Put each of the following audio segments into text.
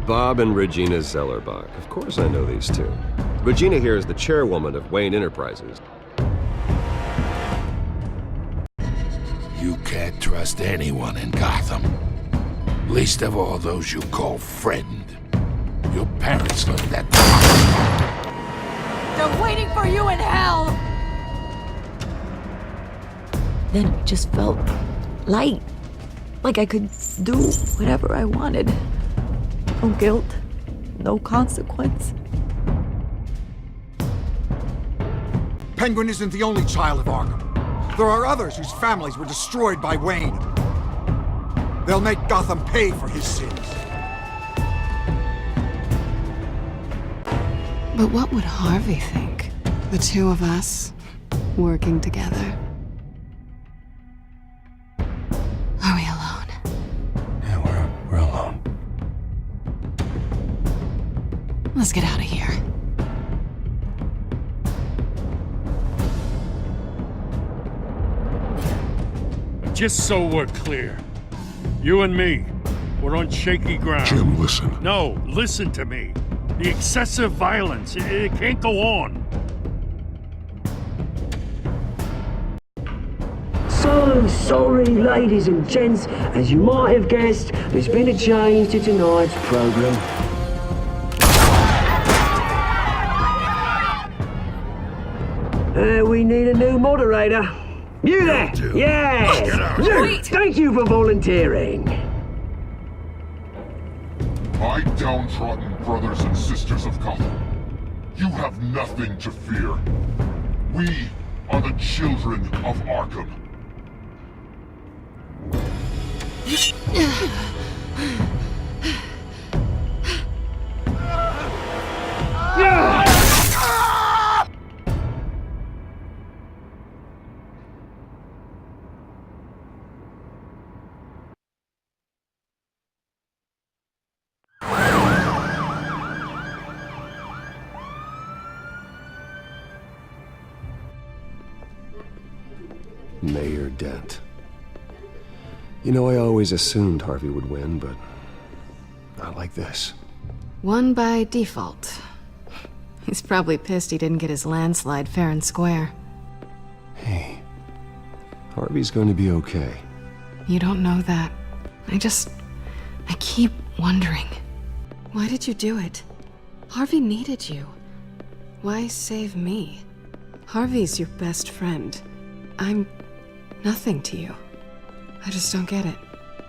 Bob and Regina Zellerbach. Of course I know these two. Regina here is the chairwoman of Wayne Enterprises. You can't trust anyone in Gotham. Least of all those you call friend. Your parents learned that. They're waiting for you in hell! Then it just felt light. Like I could do whatever I wanted. No guilt, no consequence. Penguin isn't the only child of Arkham. There are others whose families were destroyed by Wayne. They'll make Gotham pay for his sins. But what would Harvey think? The two of us working together. Are we alone? Yeah, we're alone. Let's get out of here. Just so we're clear, you and me, we're on shaky ground. Jim, listen. No, listen to me. The excessive violence, it can't go on. So sorry, ladies and gents. As you might have guessed, there's been a change to tonight's program. We need a new moderator. You there? Yeah! You! Thank you for volunteering. My downtrodden brothers and sisters of Gotham, you have nothing to fear. We are the children of Arkham. Mayor Dent. You know, I always assumed Harvey would win, but not like this. Won by default. He's probably pissed he didn't get his landslide fair and square. Hey, Harvey's going to be okay. You don't know that. I keep wondering. Why did you do it? Harvey needed you. Why save me? Harvey's your best friend. I'm nothing to you. I just don't get it.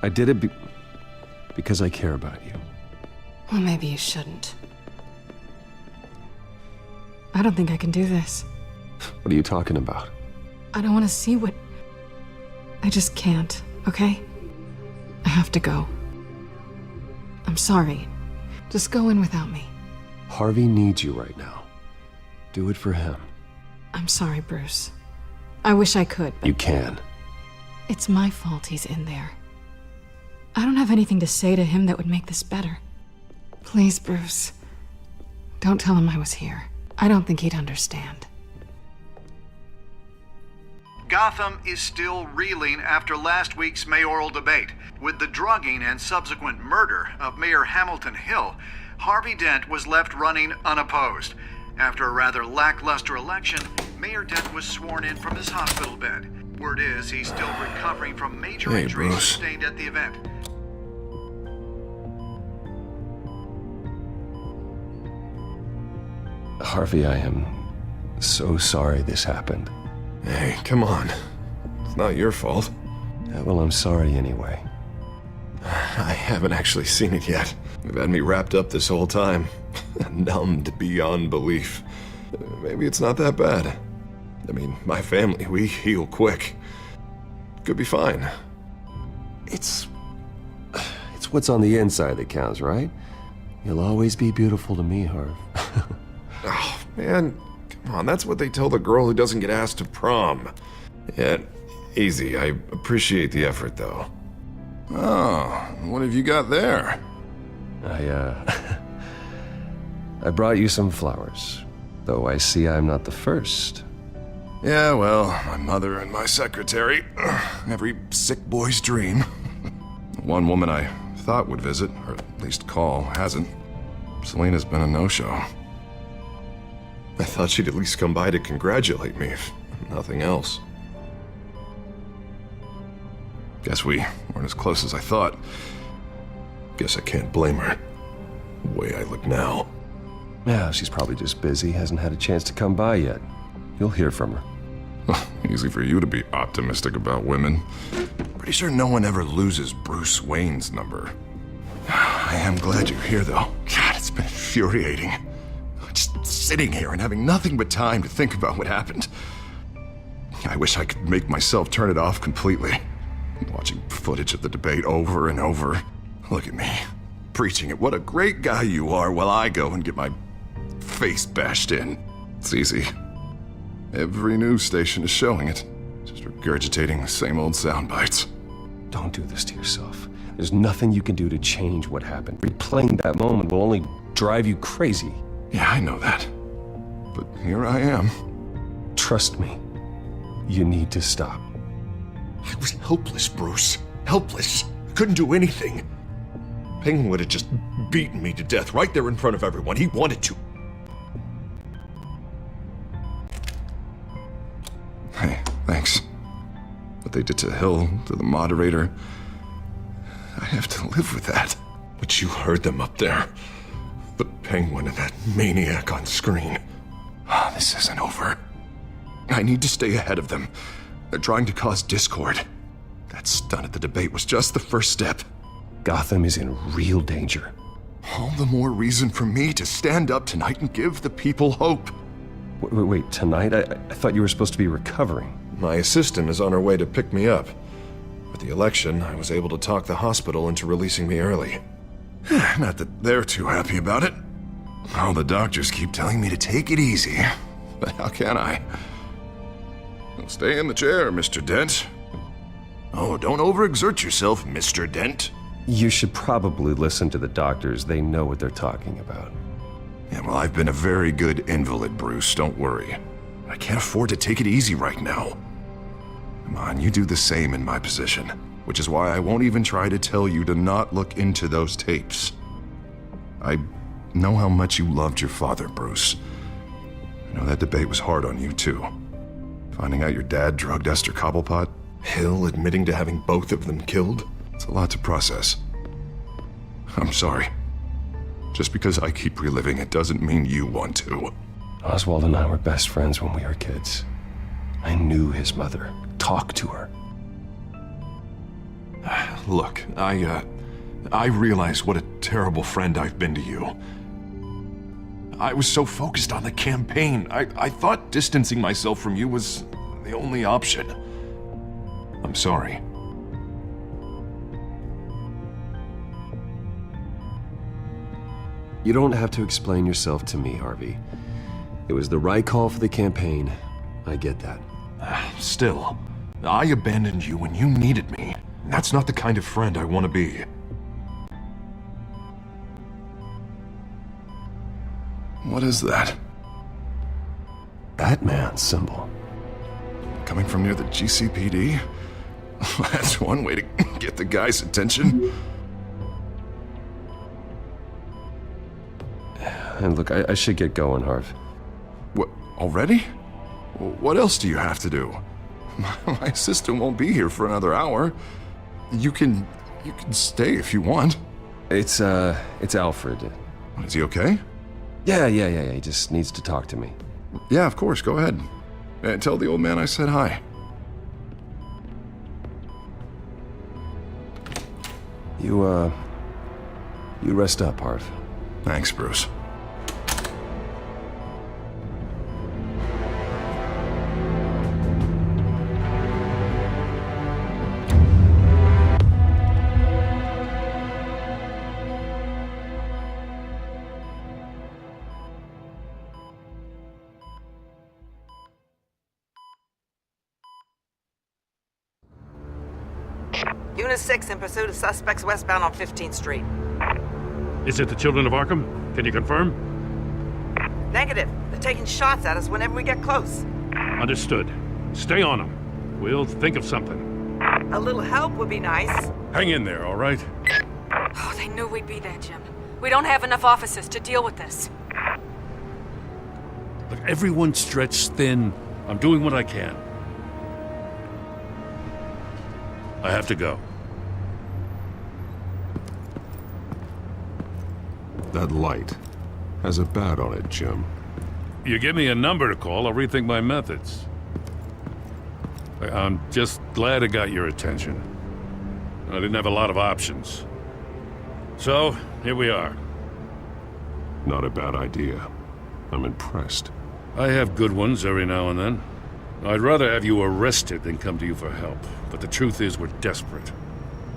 I did it because I care about you. Well, maybe you shouldn't. I don't think I can do this. What are you talking about? I don't want to see what... I just can't, okay? I have to go. I'm sorry. Just go in without me. Harvey needs you right now. Do it for him. I'm sorry, Bruce. I wish I could, but... You can. It's my fault he's in there. I don't have anything to say to him that would make this better. Please, Bruce. Don't tell him I was here. I don't think he'd understand. Gotham is still reeling after last week's mayoral debate. With the drugging and subsequent murder of Mayor Hamilton Hill, Harvey Dent was left running unopposed. After a rather lackluster election, Mayor Dent was sworn in from his hospital bed. Word is he's still recovering from major injuries sustained at the event. Harvey, I am so sorry this happened. Hey, come on. It's not your fault. Well, I'm sorry anyway. I haven't actually seen it yet. They've had me wrapped up this whole time. Numbed beyond belief. Maybe it's not that bad. I mean, my family, we heal quick. Could be fine. It's what's on the inside that counts, right? You'll always be beautiful to me, Harv. Oh, man. Come on, that's what they tell the girl who doesn't get asked to prom. Yeah, easy. I appreciate the effort, though. Oh, what have you got there? I brought you some flowers. Though I see I'm not the first. Yeah, well, my mother and my secretary. Every sick boy's dream. One woman I thought would visit, or at least call, hasn't. Selena's been a no-show. I thought she'd at least come by to congratulate me, if nothing else. Guess we weren't as close as I thought. Guess I can't blame her. The way I look now. Yeah, she's probably just busy, hasn't had a chance to come by yet. You'll hear from her. Easy for you to be optimistic about women. Pretty sure no one ever loses Bruce Wayne's number. I am glad you're here, though. God, it's been infuriating. Just sitting here and having nothing but time to think about what happened. I wish I could make myself turn it off completely. Watching footage of the debate over and over. Look at me, preaching at what a great guy you are while I go and get my face bashed in. It's easy. Every news station is showing it. Just regurgitating the same old sound bites. Don't do this to yourself. There's nothing you can do to change what happened. Replaying that moment will only drive you crazy. Yeah, I know that. But here I am. Trust me. You need to stop. I was helpless, Bruce. Helpless. I couldn't do anything. Penguin would have just beaten me to death right there in front of everyone. He wanted to. Hey, thanks. What they did to Hill, to the moderator, I have to live with that. But you heard them up there. The Penguin and that maniac on screen. This isn't over. I need to stay ahead of them. They're trying to cause discord. That stunt at the debate was just the first step. Gotham is in real danger. All the more reason for me to stand up tonight and give the people hope. Wait, tonight? I thought you were supposed to be recovering. My assistant is on her way to pick me up. With the election, I was able to talk the hospital into releasing me early. Not that they're too happy about it. All the doctors keep telling me to take it easy. But how can I? Well, stay in the chair, Mr. Dent. Oh, don't overexert yourself, Mr. Dent. You should probably listen to the doctors. They know what they're talking about. Yeah, well, I've been a very good invalid, Bruce. Don't worry. I can't afford to take it easy right now. Come on, you do the same in my position. Which is why I won't even try to tell you to not look into those tapes. I know how much you loved your father, Bruce. I know that debate was hard on you, too. Finding out your dad drugged Esther Cobblepot, Hill admitting to having both of them killed. It's a lot to process. I'm sorry. Just because I keep reliving it doesn't mean you want to. Oswald and I were best friends when we were kids. I knew his mother. Talked to her. Look, I realize what a terrible friend I've been to you. I was so focused on the campaign. I thought distancing myself from you was the only option. I'm sorry. You don't have to explain yourself to me, Harvey. It was the right call for the campaign. I get that. Still, I abandoned you when you needed me. That's not the kind of friend I want to be. What is that? Batman symbol. Coming from near the GCPD? That's one way to get the guy's attention. And look, I should get going, Harv. What, already? What else do you have to do? My assistant won't be here for another hour. You can stay if you want. It's Alfred. Is he okay? Yeah, he just needs to talk to me. Yeah, of course, go ahead. Tell the old man I said hi. You rest up, Harv. Thanks, Bruce. Unit 6 in pursuit of suspects westbound on 15th Street. Is it the children of Arkham? Can you confirm? Negative. They're taking shots at us whenever we get close. Understood. Stay on them. We'll think of something. A little help would be nice. Hang in there, all right? Knew we'd be there, Jim. We don't have enough officers to deal with this. Look, everyone's stretched thin. I'm doing what I can. I have to go. That light has a bat on it, Jim. You give me a number to call, I'll rethink my methods. I'm just glad it got your attention. I didn't have a lot of options. So, here we are. Not a bad idea. I'm impressed. I have good ones every now and then. I'd rather have you arrested than come to you for help. But the truth is, we're desperate.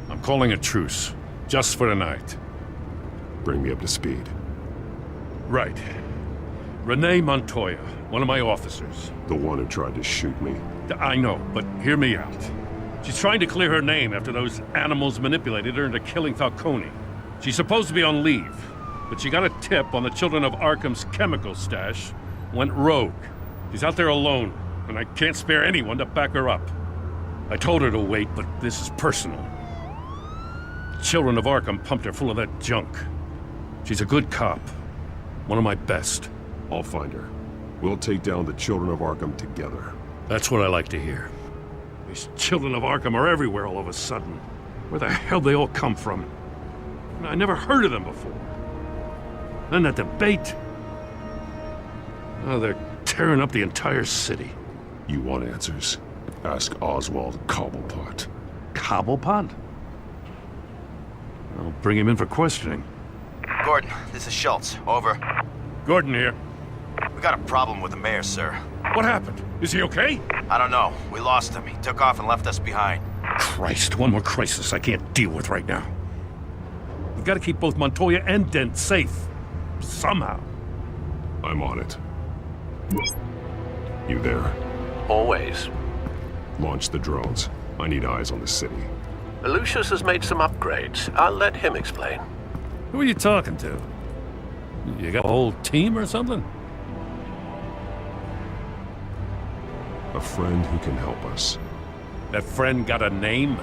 I'm calling a truce, just for tonight. Bring me up to speed. Right. Renee Montoya, one of my officers. The one who tried to shoot me. I know, but hear me out. She's trying to clear her name after those animals manipulated her into killing Falcone. She's supposed to be on leave, but she got a tip on the Children of Arkham's chemical stash, went rogue. She's out there alone, and I can't spare anyone to back her up. I told her to wait, but this is personal. Children of Arkham pumped her full of that junk. She's a good cop. One of my best. I'll find her. We'll take down the Children of Arkham together. That's what I like to hear. These Children of Arkham are everywhere all of a sudden. Where the hell they all come from? I never heard of them before. Then that debate. Oh, they're tearing up the entire city. You want answers? Ask Oswald Cobblepot. Cobblepot? I'll bring him in for questioning. Gordon, this is Schultz. Over. Gordon here. We got a problem with the mayor, sir. What happened? Is he okay? I don't know. We lost him. He took off and left us behind. Christ, one more crisis I can't deal with right now. We've got to keep both Montoya and Dent safe. Somehow. I'm on it. You there? Always. Launch the drones. I need eyes on the city. Lucius has made some upgrades. I'll let him explain. Who are you talking to? You got a whole team or something? A friend who can help us. That friend got a name?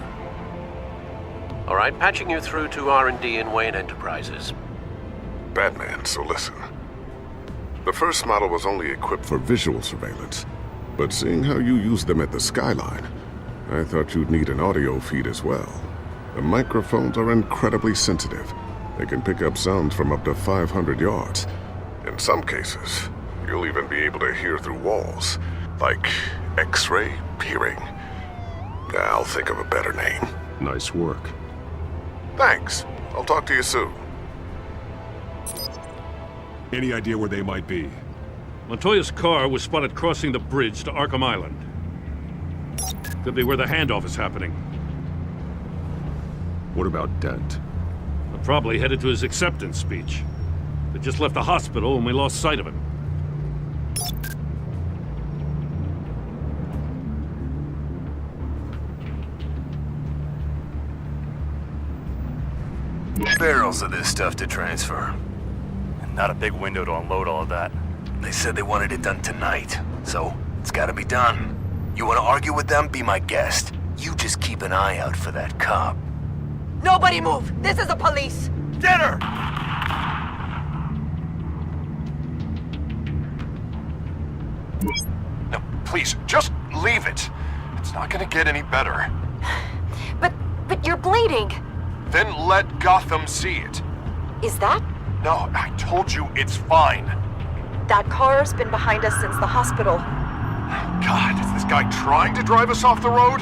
All right, patching you through to R&D in Wayne Enterprises. Batman, so listen. The first model was only equipped for visual surveillance, but seeing how you use them at the skyline, I thought you'd need an audio feed as well. The microphones are incredibly sensitive. They can pick up sounds from up to 500 yards. In some cases, you'll even be able to hear through walls, like X-ray peering. I'll think of a better name. Nice work. Thanks. I'll talk to you soon. Any idea where they might be? Montoya's car was spotted crossing the bridge to Arkham Island. Could be where the handoff is happening. What about Dent? Probably headed to his acceptance speech. They just left the hospital and we lost sight of him. Barrels of this stuff to transfer. And not a big window to unload all of that. They said they wanted it done tonight, so it's gotta be done. You wanna argue with them? Be my guest. You just keep an eye out for that cop. Nobody move! This is the police! Get her! No, please, just leave it. It's not gonna get any better. But you're bleeding. Then let Gotham see it. Is that? No, I told you it's fine. That car's been behind us since the hospital. God, is this guy trying to drive us off the road?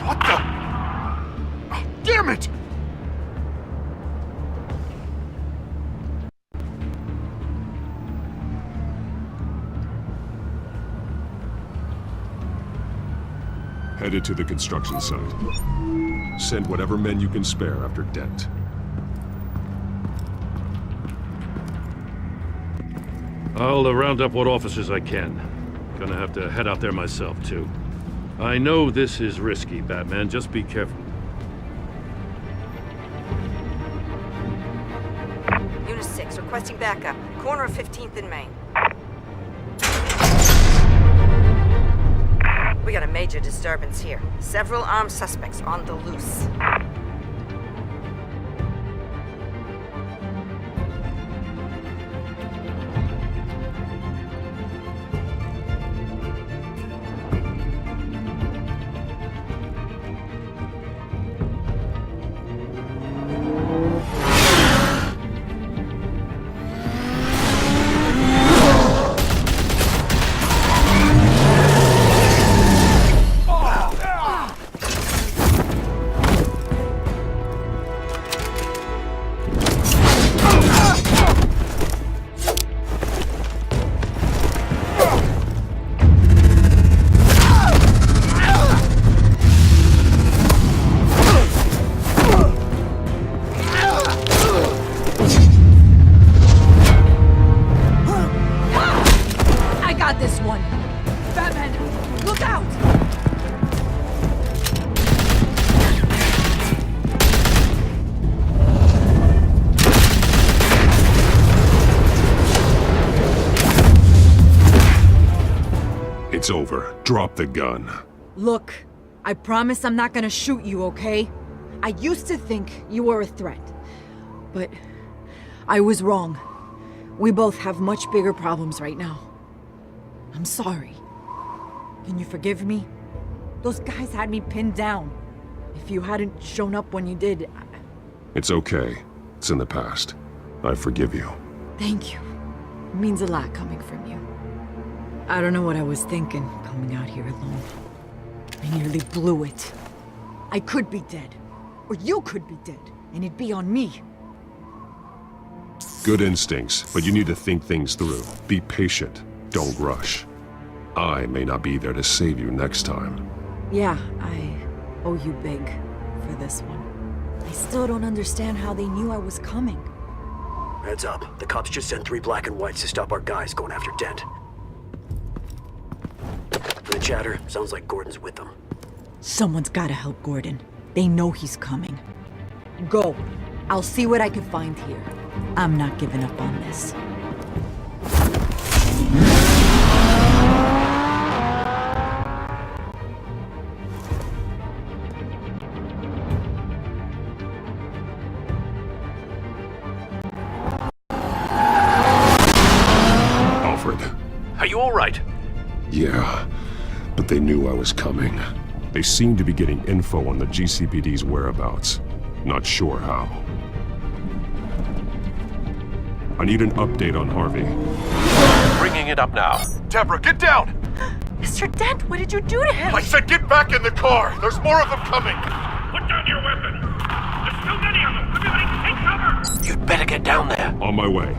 What the? Oh, damn it! Headed to the construction site. Send whatever men you can spare after Dent. I'll round up what officers I can. Gonna have to head out there myself, too. I know this is risky, Batman. Just be careful. Unit 6, requesting backup. Corner of 15th and Main. We got a major disturbance here. Several armed suspects on the loose. It's over. Drop the gun. Look, I promise I'm not gonna shoot you, okay? I used to think you were a threat, but I was wrong. We both have much bigger problems right now. I'm sorry. Can you forgive me? Those guys had me pinned down. If you hadn't shown up when you did... It's okay. It's in the past. I forgive you. Thank you. It means a lot coming from you. I don't know what I was thinking, coming out here alone. I nearly blew it. I could be dead. Or you could be dead, and it'd be on me. Good instincts, but you need to think things through. Be patient. Don't rush. I may not be there to save you next time. Yeah, I owe you big for this one. I still don't understand how they knew I was coming. Heads up. The cops just sent 3 black and whites to stop our guys going after Dent. From the chatter, sounds like Gordon's with them. Someone's gotta help Gordon. They know he's coming. Go. I'll see what I can find here. I'm not giving up on this. Are you all right? Yeah, but they knew I was coming. They seemed to be getting info on the GCPD's whereabouts. Not sure how. I need an update on Harvey. Bringing it up now. Deborah, get down! Mr. Dent, what did you do to him? I said get back in the car! There's more of them coming! Put down your weapon! There's too many of them! Everybody take cover! You'd better get down there. On my way.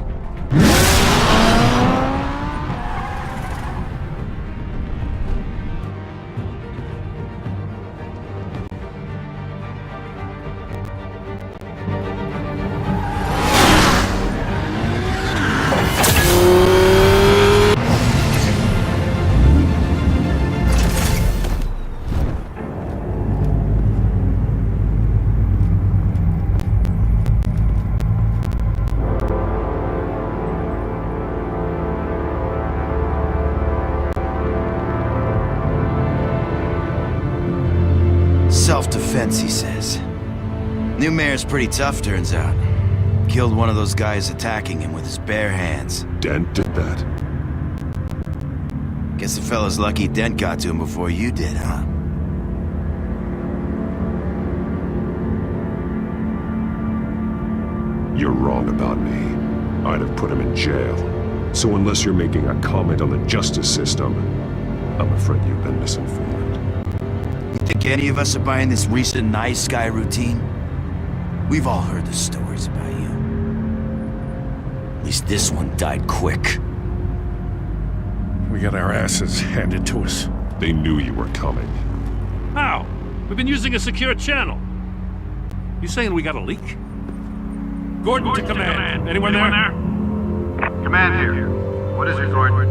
Self-defense, he says. New mayor's pretty tough, turns out. Killed one of those guys attacking him with his bare hands. Dent did that? Guess the fella's lucky Dent got to him before you did, huh? You're wrong about me. I'd have put him in jail. So unless you're making a comment on the justice system, I'm afraid you've been misinformed. You think any of us are buying this recent nice guy routine? We've all heard the stories about you. At least this one died quick. We got our asses handed to us. They knew you were coming. How? We've been using a secure channel. You saying we got a leak? Gordon to command. Anyone there? Command here. What is it, Gordon?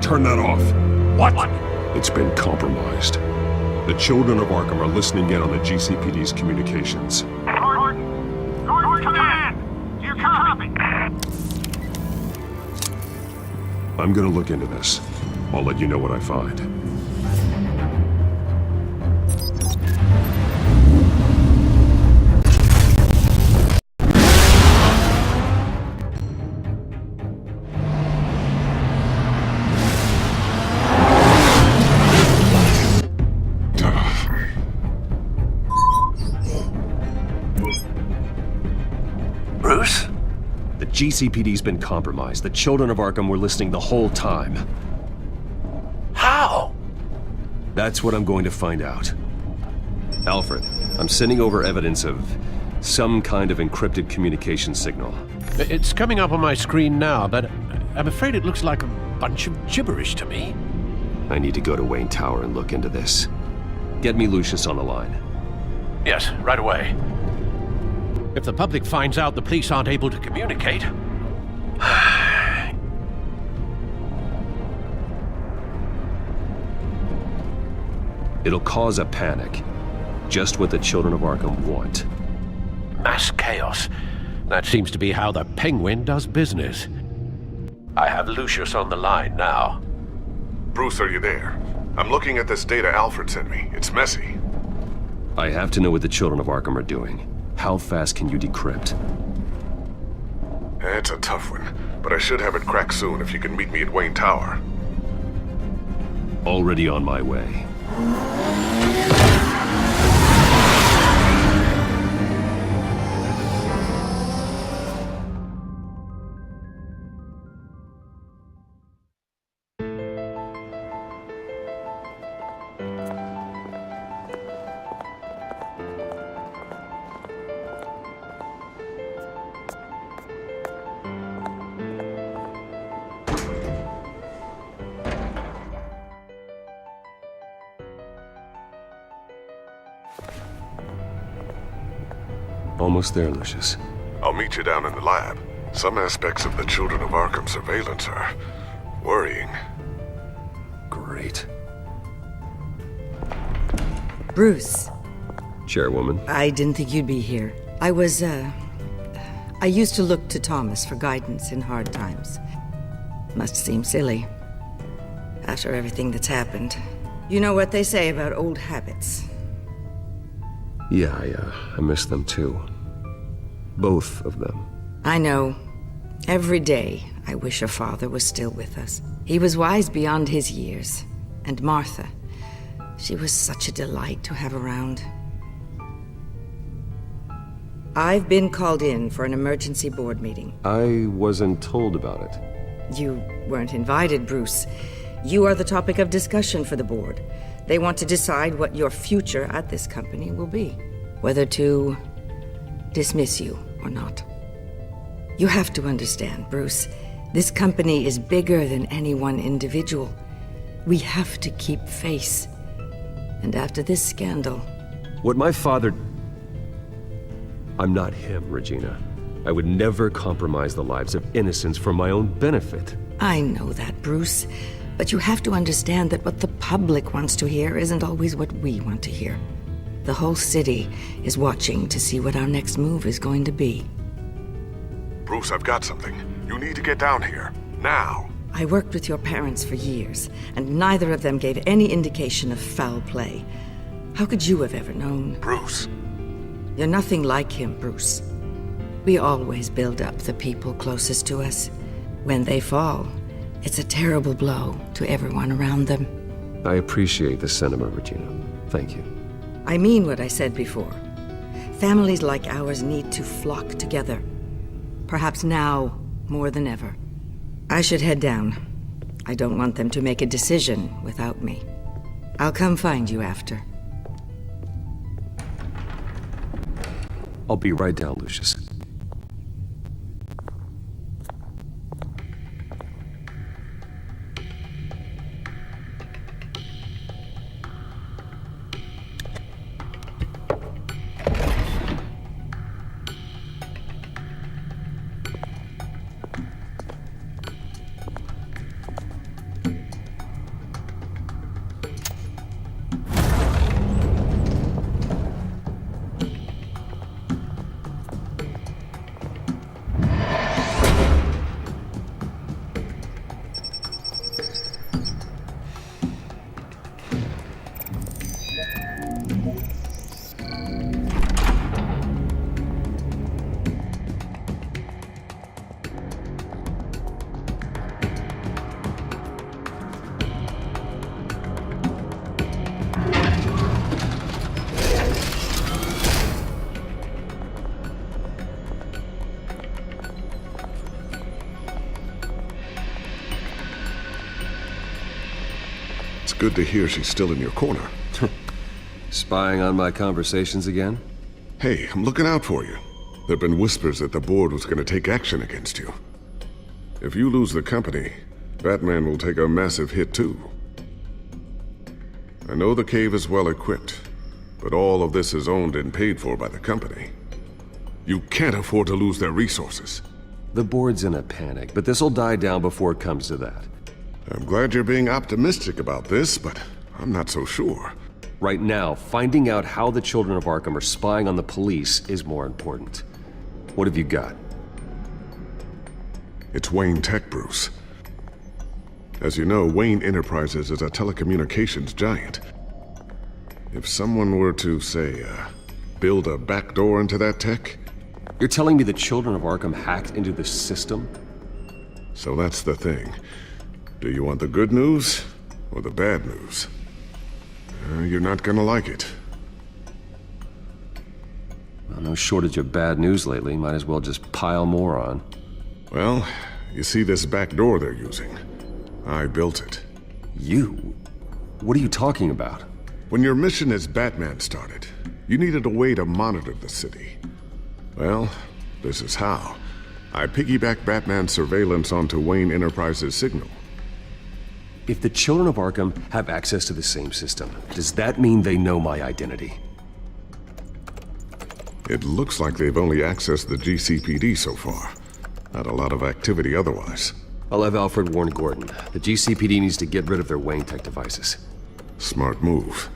Turn that off. What? It's been compromised. The children of Arkham are listening in on the GCPD's communications. Gordon! Gordon, command! Do you copy? I'm gonna look into this. I'll let you know what I find. Bruce? The GCPD's been compromised. The children of Arkham were listening the whole time. How? That's what I'm going to find out. Alfred, I'm sending over evidence of some kind of encrypted communication signal. It's coming up on my screen now, but I'm afraid it looks like a bunch of gibberish to me. I need to go to Wayne Tower and look into this. Get me Lucius on the line. Yes, right away. If the public finds out the police aren't able to communicate... It'll cause a panic. Just what the children of Arkham want. Mass chaos. That seems to be how the Penguin does business. I have Lucius on the line now. Bruce, are you there? I'm looking at this data Alfred sent me. It's messy. I have to know what the children of Arkham are doing. How fast can you decrypt? It's a tough one, but I should have it cracked soon if you can meet me at Wayne Tower. Already on my way. Almost there, Lucius. I'll meet you down in the lab. Some aspects of the Children of Arkham surveillance are worrying. Great. Bruce. Chairwoman. I didn't think you'd be here. I used to look to Thomas for guidance in hard times. Must seem silly. After everything that's happened. You know what they say about old habits. Yeah, I miss them too. Both of them. I know. Every day, I wish her father was still with us. He was wise beyond his years. And Martha, she was such a delight to have around. I've been called in for an emergency board meeting. I wasn't told about it. You weren't invited, Bruce. You are the topic of discussion for the board. They want to decide what your future at this company will be. Whether to dismiss you or not. You have to understand, Bruce. This company is bigger than any one individual. We have to keep face. And after this scandal... What my father... I'm not him, Regina. I would never compromise the lives of innocents for my own benefit. I know that, Bruce. But you have to understand that what the public wants to hear isn't always what we want to hear. The whole city is watching to see what our next move is going to be. Bruce, I've got something. You need to get down here. Now. I worked with your parents for years, and neither of them gave any indication of foul play. How could you have ever known? Bruce. You're nothing like him, Bruce. We always build up the people closest to us. When they fall, it's a terrible blow to everyone around them. I appreciate the sentiment, Regina. Thank you. I mean what I said before. Families like ours need to flock together. Perhaps now more than ever. I should head down. I don't want them to make a decision without me. I'll come find you after. I'll be right down, Lucius. Good to hear she's still in your corner. Spying on my conversations again? Hey, I'm looking out for you. There've been whispers that the board was going to take action against you. If you lose the company, Batman will take a massive hit too. I know the cave is well equipped, but all of this is owned and paid for by the company. You can't afford to lose their resources. The board's in a panic, but this'll die down before it comes to that. I'm glad you're being optimistic about this, but I'm not so sure. Right now, finding out how the Children of Arkham are spying on the police is more important. What have you got? It's Wayne Tech, Bruce. As you know, Wayne Enterprises is a telecommunications giant. If someone were to, say, build a backdoor into that tech... You're telling me the children of Arkham hacked into the system? So that's the thing. Do you want the good news or the bad news? You're not gonna like it. Well, no shortage of bad news lately. Might as well just pile more on. Well, you see this back door they're using? I built it. You? What are you talking about? When your mission as Batman started, you needed a way to monitor the city. Well, this is how. I piggybacked Batman's surveillance onto Wayne Enterprises' signal. If the children of Arkham have access to the same system, does that mean they know my identity? It looks like they've only accessed the GCPD so far. Not a lot of activity otherwise. I'll have Alfred warn Gordon. The GCPD needs to get rid of their Wayne Tech devices. Smart move.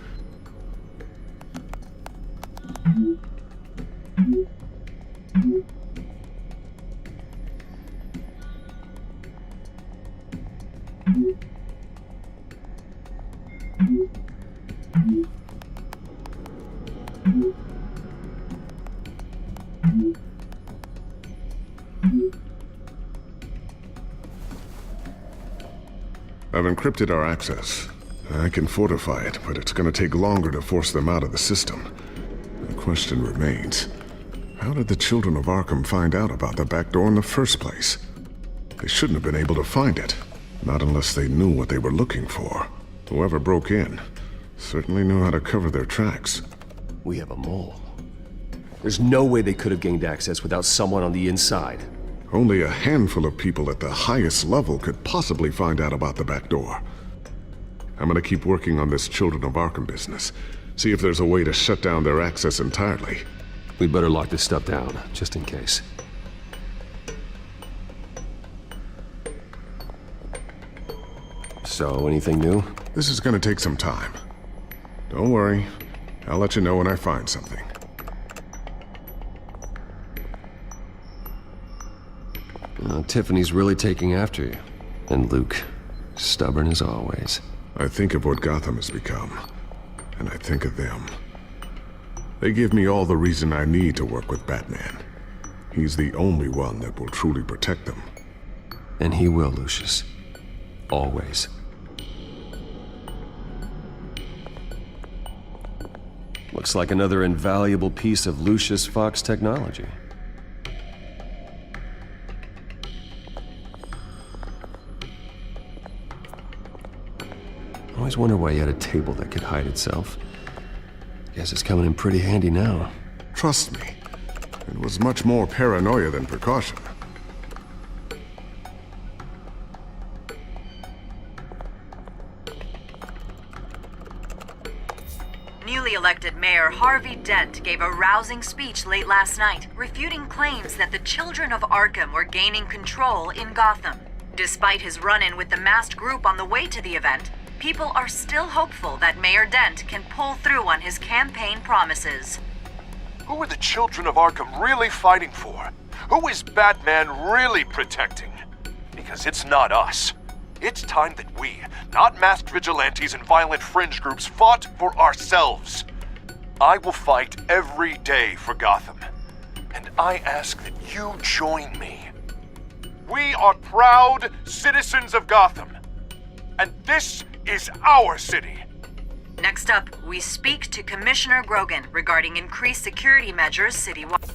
I've encrypted our access. I can fortify it, but it's gonna take longer to force them out of the system. The question remains, how did the children of Arkham find out about the back door in the first place? They shouldn't have been able to find it. Not unless they knew what they were looking for. Whoever broke in certainly knew how to cover their tracks. We have a mole. There's no way they could have gained access without someone on the inside. Only a handful of people at the highest level could possibly find out about the back door. I'm gonna keep working on this Children of Arkham business. See if there's a way to shut down their access entirely. We better lock this stuff down, just in case. So, anything new? This is gonna take some time. Don't worry. I'll let you know when I find something. Tiffany's really taking after you. And Luke, stubborn as always. I think of what Gotham has become, and I think of them. They give me all the reason I need to work with Batman. He's the only one that will truly protect them. And he will, Lucius. Always. Looks like another invaluable piece of Lucius Fox technology. Always wonder why you had a table that could hide itself. Guess it's coming in pretty handy now. Trust me, it was much more paranoia than precaution. Newly elected Mayor Harvey Dent gave a rousing speech late last night, refuting claims that the children of Arkham were gaining control in Gotham. Despite his run-in with the masked group on the way to the event, people are still hopeful that Mayor Dent can pull through on his campaign promises. Who are the children of Arkham really fighting for? Who is Batman really protecting? Because it's not us. It's time that we, not masked vigilantes and violent fringe groups, fought for ourselves. I will fight every day for Gotham. And I ask that you join me. We are proud citizens of Gotham. And this is our city. Next up, we speak to Commissioner Grogan regarding increased security measures citywide.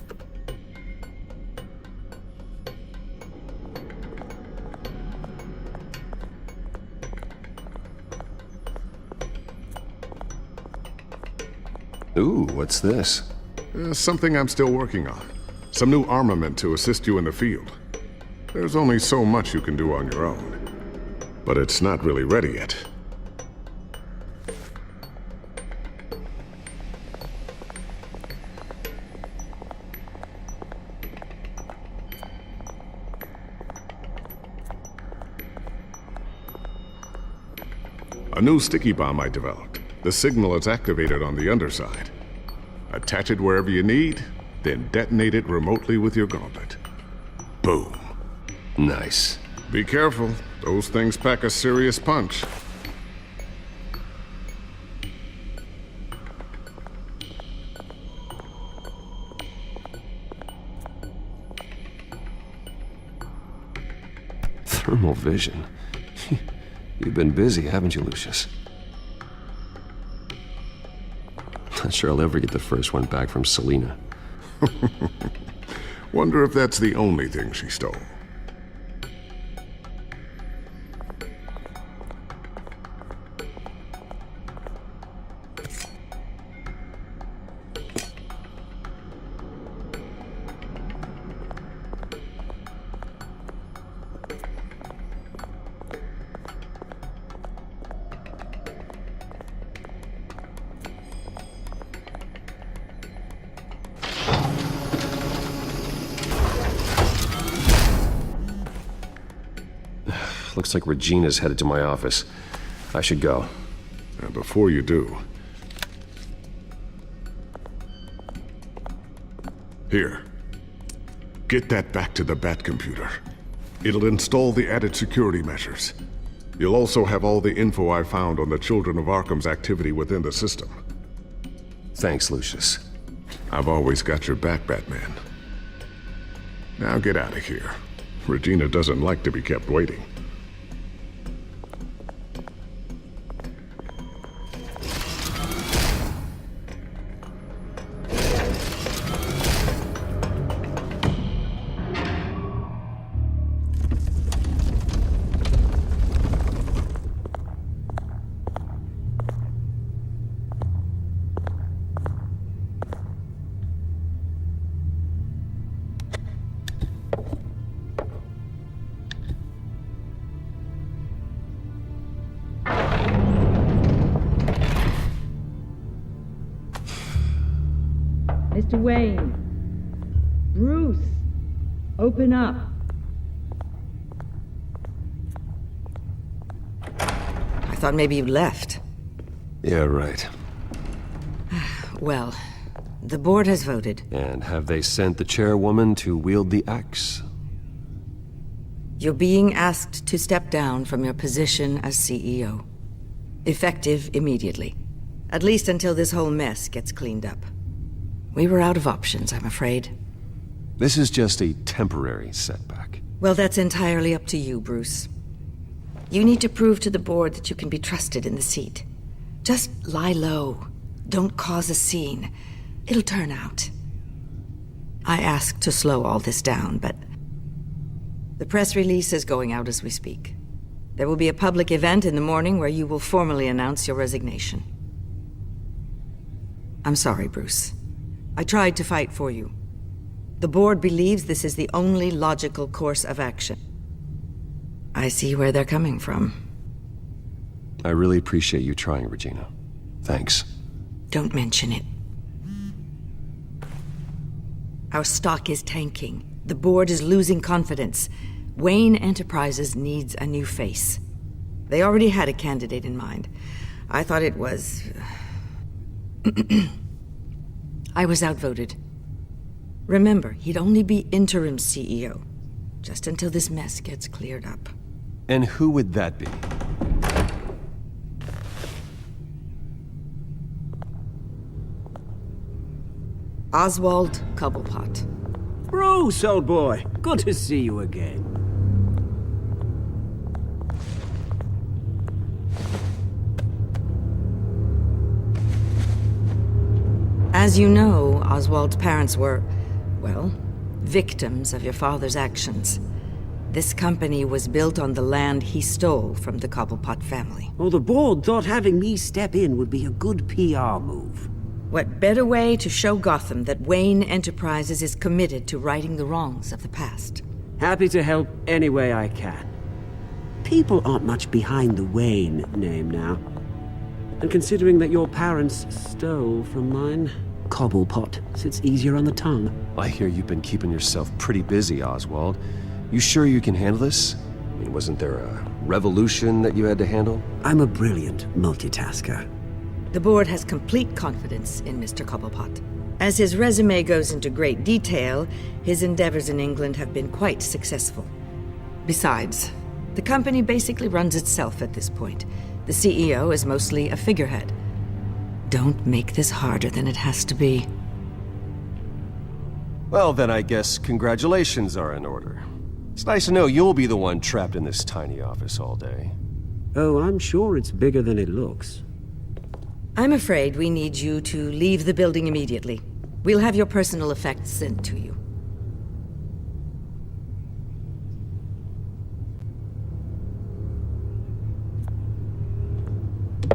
Ooh, what's this? Something I'm still working on. Some new armament to assist you in the field. There's only so much you can do on your own. But it's not really ready yet. A new sticky bomb I developed. The signal is activated on the underside. Attach it wherever you need, then detonate it remotely with your gauntlet. Boom. Nice. Be careful. Those things pack a serious punch. Thermal vision. You've been busy, haven't you, Lucius? Not sure I'll ever get the first one back from Selena. Wonder if that's the only thing she stole. Looks like Regina's headed to my office. I should go. And before you do... Here. Get that back to the Bat computer. It'll install the added security measures. You'll also have all the info I found on the Children of Arkham's activity within the system. Thanks, Lucius. I've always got your back, Batman. Now get out of here. Regina doesn't like to be kept waiting. Mr. Wayne. Bruce. Open up. I thought maybe you'd left. Yeah, right. Well, the board has voted. And have they sent the chairwoman to wield the axe? You're being asked to step down from your position as CEO. Effective immediately. At least until this whole mess gets cleaned up. We were out of options, I'm afraid. This is just a temporary setback. Well, that's entirely up to you, Bruce. You need to prove to the board that you can be trusted in the seat. Just lie low. Don't cause a scene. It'll turn out. I asked to slow all this down, but... the press release is going out as we speak. There will be a public event in the morning where you will formally announce your resignation. I'm sorry, Bruce. I tried to fight for you. The board believes this is the only logical course of action. I see where they're coming from. I really appreciate you trying, Regina. Thanks. Don't mention it. Our stock is tanking. The board is losing confidence. Wayne Enterprises needs a new face. They already had a candidate in mind. I thought it was... I was outvoted. Remember, he'd only be interim CEO, just until this mess gets cleared up. And who would that be? Oswald Cobblepot. Bruce, old boy. Good to see you again. As you know, Oswald's parents were, well, victims of your father's actions. This company was built on the land he stole from the Cobblepot family. Well, the board thought having me step in would be a good PR move. What better way to show Gotham that Wayne Enterprises is committed to righting the wrongs of the past? Happy to help any way I can. People aren't much behind the Wayne name now. And considering that your parents stole from mine, Cobblepot sits easier on the tongue. I hear you've been keeping yourself pretty busy, Oswald. You sure you can handle this? I mean, wasn't there a revolution that you had to handle? I'm a brilliant multitasker. The board has complete confidence in Mr. Cobblepot. As his resume goes into great detail, his endeavors in England have been quite successful. Besides, the company basically runs itself at this point. The CEO is mostly a figurehead. Don't make this harder than it has to be. Well, then I guess congratulations are in order. It's nice to know you'll be the one trapped in this tiny office all day. Oh, I'm sure it's bigger than it looks. I'm afraid we need you to leave the building immediately. We'll have your personal effects sent to you.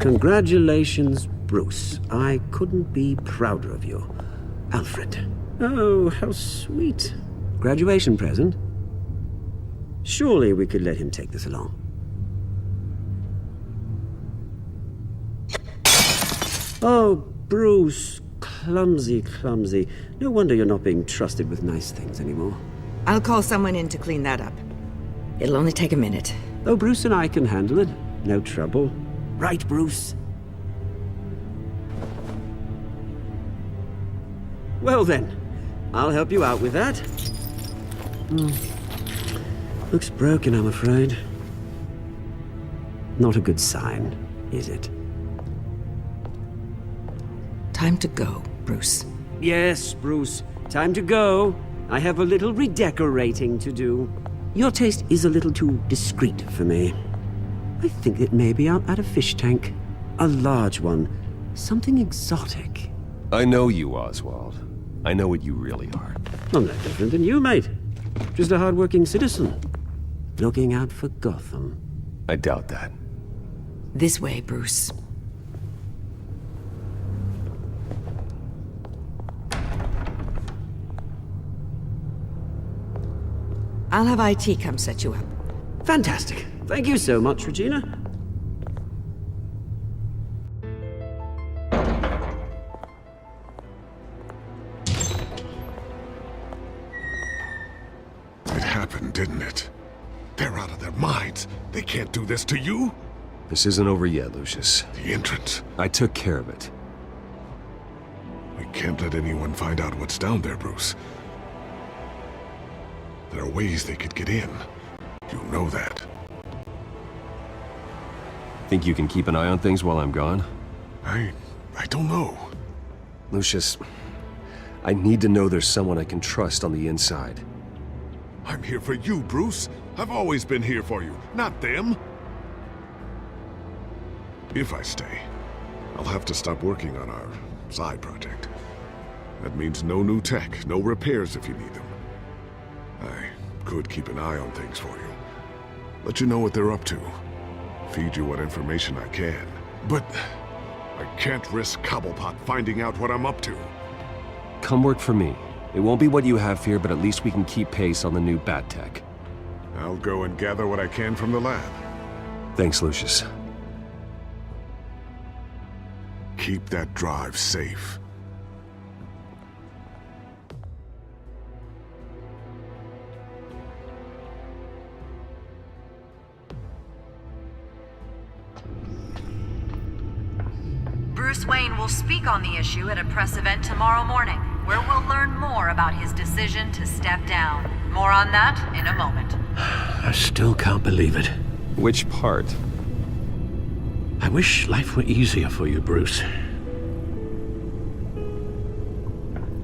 Congratulations, Bruce. I couldn't be prouder of you. Alfred. Oh, how sweet. Graduation present? Surely we could let him take this along. Oh, Bruce. Clumsy, clumsy. No wonder you're not being trusted with nice things anymore. I'll call someone in to clean that up. It'll only take a minute. Oh, Bruce and I can handle it. No trouble. Right, Bruce? Well then, I'll help you out with that. Looks broken, I'm afraid. Not a good sign, is it? Time to go, Bruce. Yes, Bruce. Time to go. I have a little redecorating to do. Your taste is a little too discreet for me. I think it may be out at a fish tank. A large one. Something exotic. I know you, Oswald. I know what you really are. I'm no different than you, mate. Just a hard-working citizen. Looking out for Gotham. I doubt that. This way, Bruce. I'll have IT come set you up. Fantastic. Thank you so much, Regina. It happened, didn't it? They're out of their minds. They can't do this to you. This isn't over yet, Lucius. The entrance. I took care of it. We can't let anyone find out what's down there, Bruce. There are ways they could get in. You know that. Think you can keep an eye on things while I'm gone? I don't know. Lucius, I need to know there's someone I can trust on the inside. I'm here for you, Bruce. I've always been here for you, not them. If I stay, I'll have to stop working on our side project. That means no new tech, no repairs if you need them. I could keep an eye on things for you. Let you know what they're up to. Feed you what information I can. But I can't risk Cobblepot finding out what I'm up to. Come work for me. It won't be what you have here, but at least we can keep pace on the new bat tech. I'll go and gather what I can from the lab. Thanks, Lucius. Keep that drive safe. Bruce Wayne will speak on the issue at a press event tomorrow morning, where we'll learn more about his decision to step down. More on that in a moment. I still can't believe it. Which part? I wish life were easier for you, Bruce.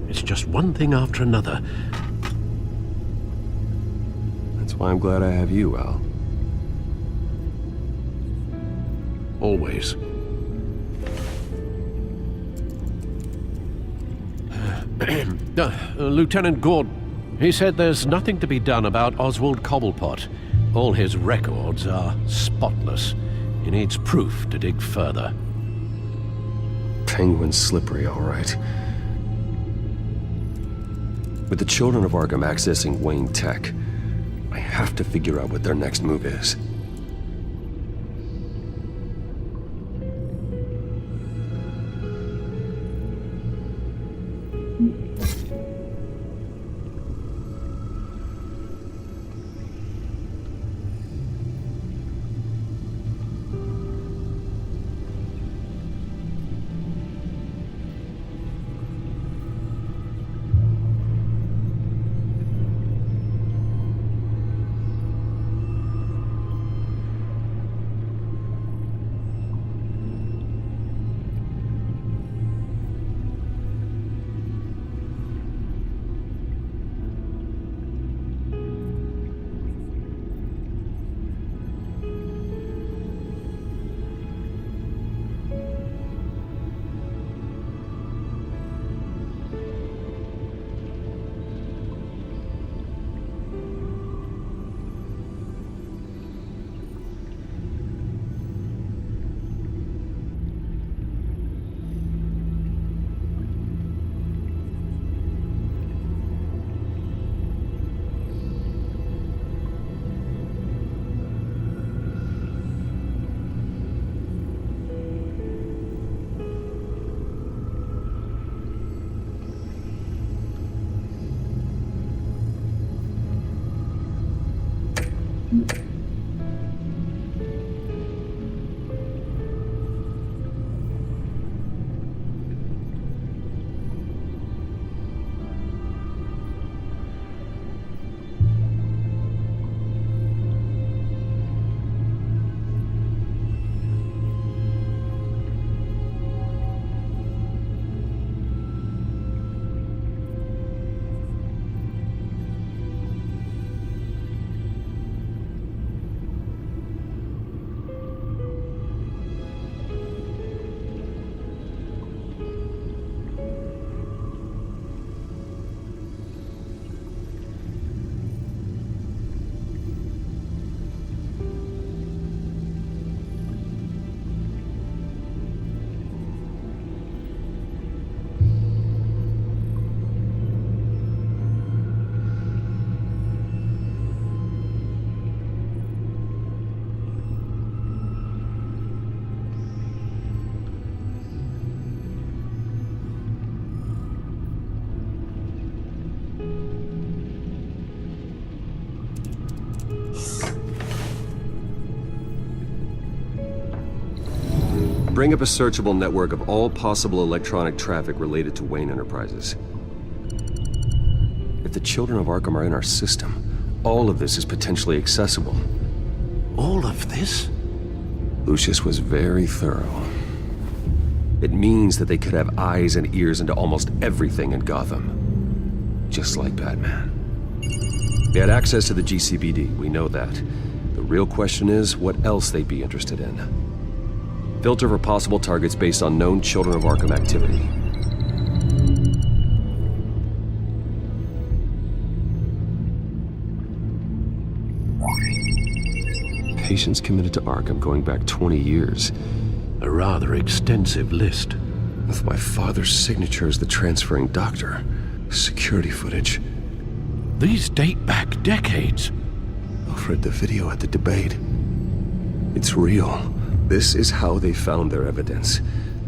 It's just one thing after another. That's why I'm glad I have you, Al. Always. Lieutenant Gord, he said there's nothing to be done about Oswald Cobblepot. All his records are spotless. He needs proof to dig further. Penguin's slippery, all right. With the children of Arkham accessing Wayne Tech, I have to figure out what their next move is. Bring up a searchable network of all possible electronic traffic related to Wayne Enterprises. If the children of Arkham are in our system, all of this is potentially accessible. All of this? Lucius was very thorough. It means that they could have eyes and ears into almost everything in Gotham. Just like Batman. They had access to the GCPD, we know that. The real question is, what else they'd be interested in. Filter for possible targets based on known Children of Arkham activity. Patients committed to Arkham going back 20 years. A rather extensive list. With my father's signature as the transferring doctor. Security footage. These date back decades. Alfred, the video at the debate. It's real. This is how they found their evidence.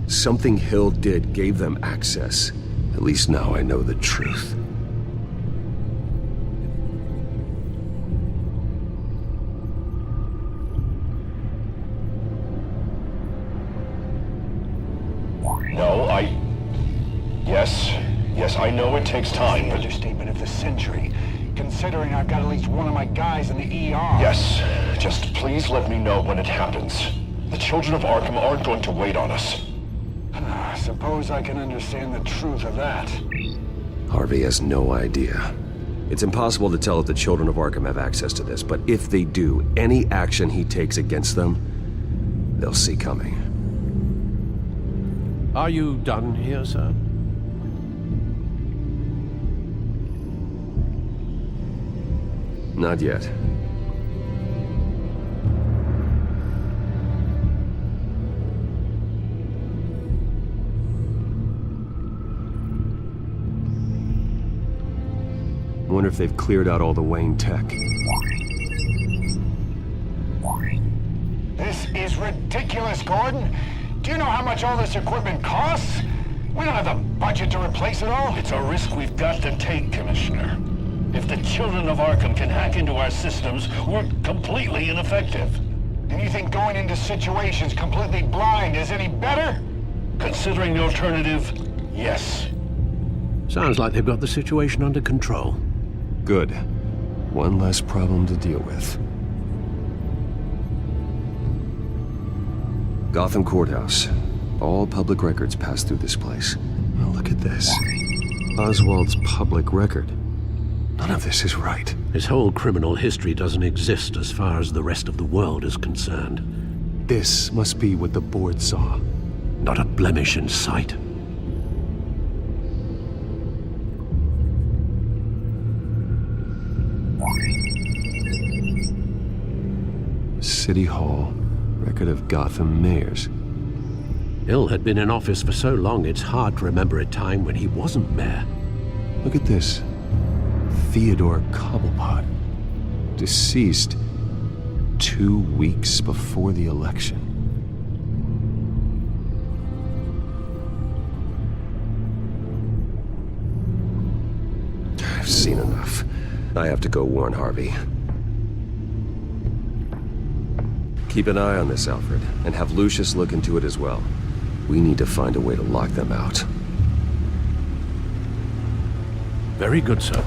Something Hill did gave them access. At least now I know the truth. No, Yes, I know it takes time, but... Understatement of the century. Considering I've got at least one of my guys in the ER. Yes, just please let me know when it happens. The children of Arkham aren't going to wait on us. Suppose I can understand the truth of that. Harvey has no idea. It's impossible to tell if the children of Arkham have access to this, but if they do, any action he takes against them, they'll see coming. Are you done here, sir? Not yet. I wonder if they've cleared out all the Wayne tech. This is ridiculous, Gordon. Do you know how much all this equipment costs? We don't have the budget to replace it all. It's a risk we've got to take, Commissioner. If the children of Arkham can hack into our systems, we're completely ineffective. And you think going into situations completely blind is any better? Considering the alternative, yes. Sounds like they've got the situation under control. Good. One less problem to deal with. Gotham Courthouse. All public records pass through this place. Now look at this. Oswald's public record. None of this is right. His whole criminal history doesn't exist as far as the rest of the world is concerned. This must be what the board saw. Not a blemish in sight. City Hall. Record of Gotham mayors. Hill had been in office for so long it's hard to remember a time when he wasn't mayor. Look at this. Theodore Cobblepot. Deceased 2 weeks before the election. I've seen enough. I have to go warn Harvey. Keep an eye on this, Alfred, and have Lucius look into it as well. We need to find a way to lock them out. Very good, sir.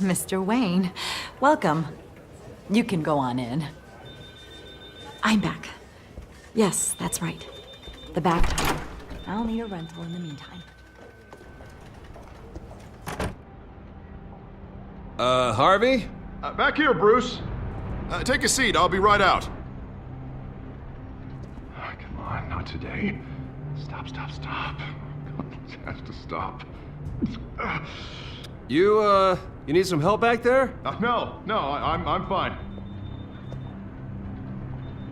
Mr. Wayne, welcome. You can go on in. I'm back. Yes, that's right. The back time. I'll need a rental in the meantime. Harvey? Back here, Bruce. Take a seat, I'll be right out. Oh, come on, not today. Stop. It has to stop. You need some help back there? No, I'm fine.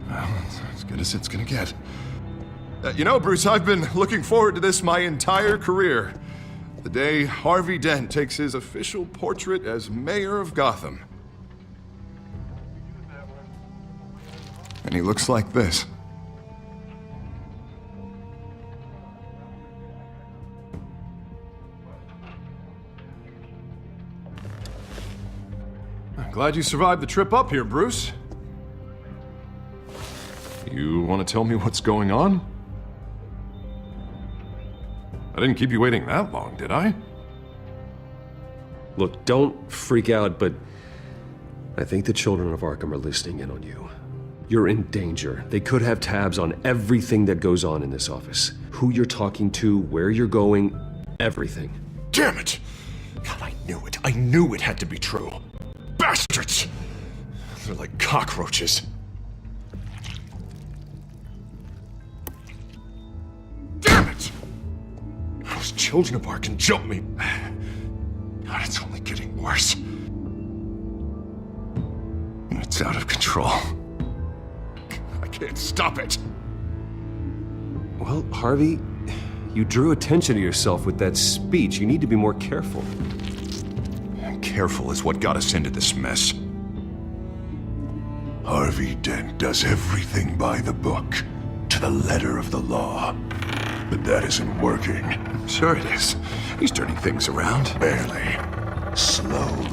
Well, it's as good as it's gonna get. You know, Bruce, I've been looking forward to this my entire career. The day Harvey Dent takes his official portrait as mayor of Gotham. And he looks like this. I'm glad you survived the trip up here, Bruce. You want to tell me what's going on? I didn't keep you waiting that long, did I? Look, don't freak out, but I think the children of Arkham are listening in on you. You're in danger. They could have tabs on everything that goes on in this office. Who you're talking to, where you're going, everything. Damn it! God, I knew it. I knew it had to be true. Bastards! They're like cockroaches. Damn it! Those children of Arkham jumped me. God, it's only getting worse. And it's out of control. I can't stop it. Well, Harvey, you drew attention to yourself with that speech. You need to be more careful. Careful is what got us into this mess. Harvey Dent does everything by the book, to the letter of the law. But that isn't working. Sure it is. He's turning things around. Barely. Slowly.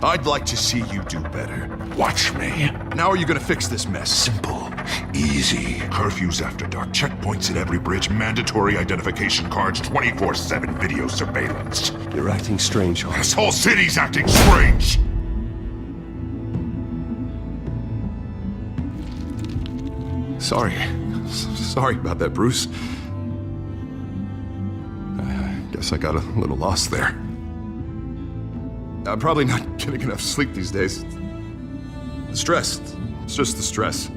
I'd like to see you do better. Watch me. Now are you gonna fix this mess? Simple. Easy. Curfews after dark, checkpoints at every bridge, mandatory identification cards, 24/7 video surveillance. You're acting strange, Harvey. This whole city's acting strange! Sorry about that, Bruce. I guess I got a little lost there. I'm probably not getting enough sleep these days. Stress. It's just the stress.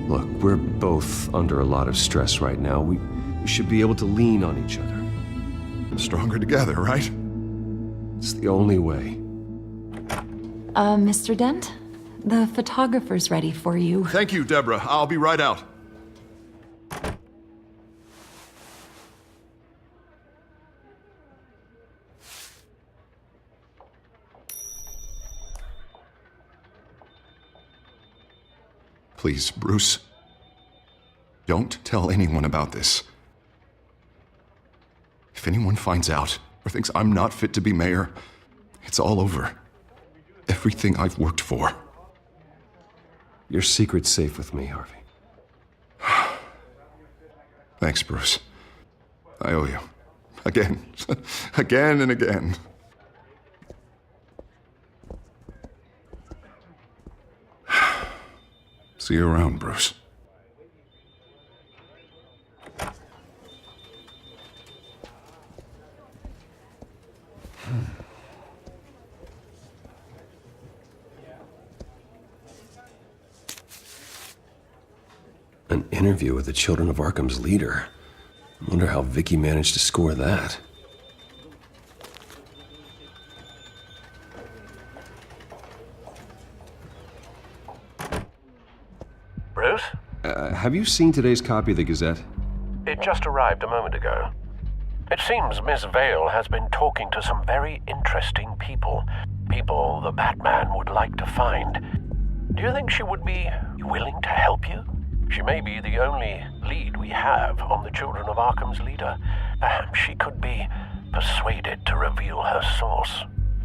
Look, we're both under a lot of stress right now. We should be able to lean on each other. Stronger together, right? It's the only way. Mr. Dent? The photographer's ready for you. Thank you, Deborah. I'll be right out. Please, Bruce. Don't tell anyone about this. If anyone finds out or thinks I'm not fit to be mayor, it's all over. Everything I've worked for. Your secret's safe with me, Harvey. Thanks, Bruce. I owe you. Again. Again and again. See you around, Bruce. An interview with the Children of Arkham's leader. I wonder how Vicky managed to score that. Bruce? Have you seen today's copy of the Gazette? It just arrived a moment ago. It seems Miss Vale has been talking to some very interesting people. People the Batman would like to find. Do you think she would be willing to help you? She may be the only lead we have on the Children of Arkham's leader. Perhaps she could be persuaded to reveal her source.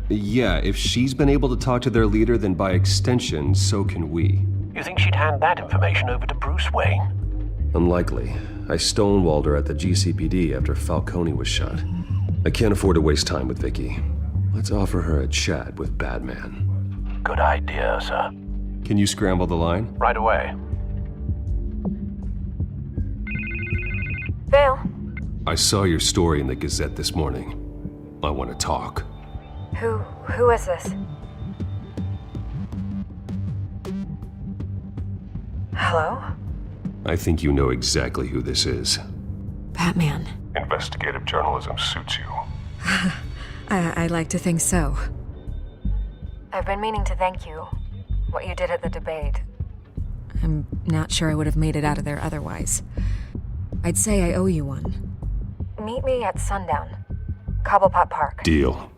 Yeah, if she's been able to talk to their leader, then by extension, so can we. You think she'd hand that information over to Bruce Wayne? Unlikely. I stonewalled her at the GCPD after Falcone was shot. I can't afford to waste time with Vicky. Let's offer her a chat with Batman. Good idea, sir. Can you scramble the line? Right away. Vale. I saw your story in the Gazette this morning. I want to talk. Who is this? Hello? I think you know exactly who this is. Batman. Investigative journalism suits you. I like to think so. I've been meaning to thank you. What you did at the debate. I'm not sure I would have made it out of there otherwise. I'd say I owe you one. Meet me at sundown. Cobblepot Park. Deal.